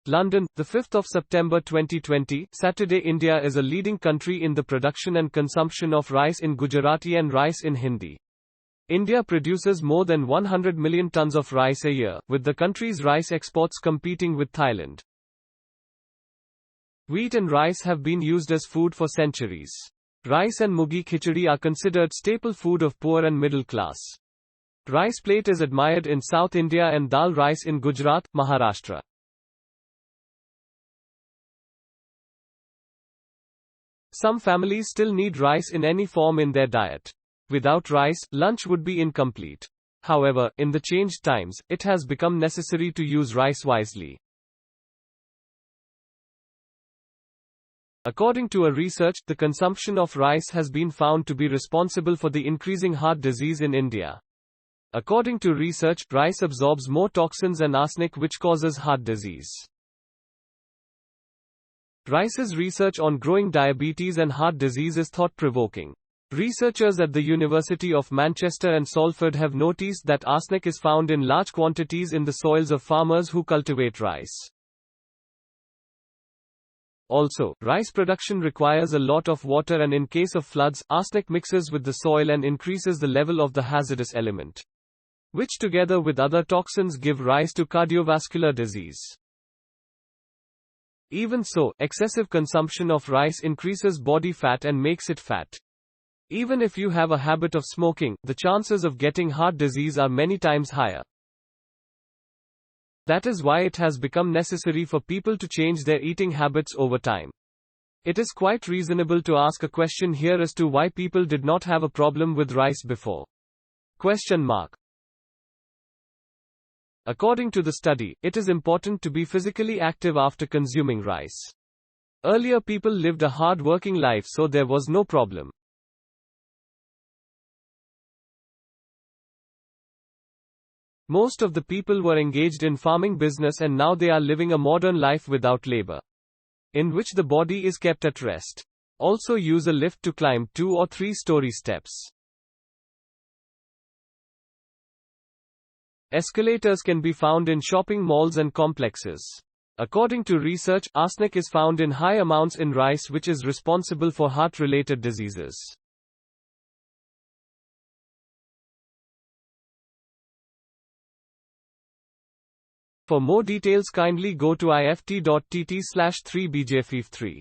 London, 5 September 2020, Saturday. India is a leading country in the production and consumption of rice in Gujarati and rice in Hindi. India produces more than 100 million tons of rice a year, with the country's rice exports competing with Thailand. Wheat and rice have been used as food for centuries. Rice and mugi khichdi are considered staple food of poor and middle class. Rice plate is admired in South India and dal rice in Gujarat, Maharashtra. Some families still need rice in any form in their diet. Without rice, lunch would be incomplete. However, in the changed times, it has become necessary to use rice wisely. According to a research, the consumption of rice has been found to be responsible for the increasing heart disease in India. According to research, rice absorbs more toxins and arsenic which causes heart disease. Rice's research on growing diabetes and heart disease is thought-provoking. Researchers at the University of Manchester and Salford have noticed that arsenic is found in large quantities in the soils of farmers who cultivate rice. Also, rice production requires a lot of water, and in case of floods, arsenic mixes with the soil and increases the level of the hazardous element, which together with other toxins give rise to cardiovascular disease. Even so, excessive consumption of rice increases body fat and makes it fat. Even if you have a habit of smoking, the chances of getting heart disease are many times higher. That is why it has become necessary for people to change their eating habits over time. It is quite reasonable to ask a question here as to why people did not have a problem with rice before. According to the study, it is important to be physically active after consuming rice. Earlier people lived a hard-working life, so there was no problem. Most of the people were engaged in farming business, and now they are living a modern life without labor, in which the body is kept at rest. Also use a lift to climb 2 or 3-story steps. Escalators can be found in shopping malls and complexes. According to research, arsenic is found in high amounts in rice, which is responsible for heart-related diseases. For more details, kindly go to ift.tt/3bjf3.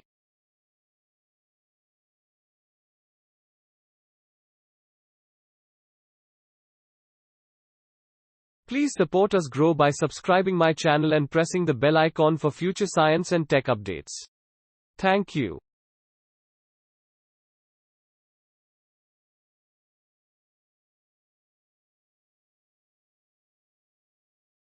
Please support us grow by subscribing my channel and pressing the bell icon for future science and tech updates. Thank you.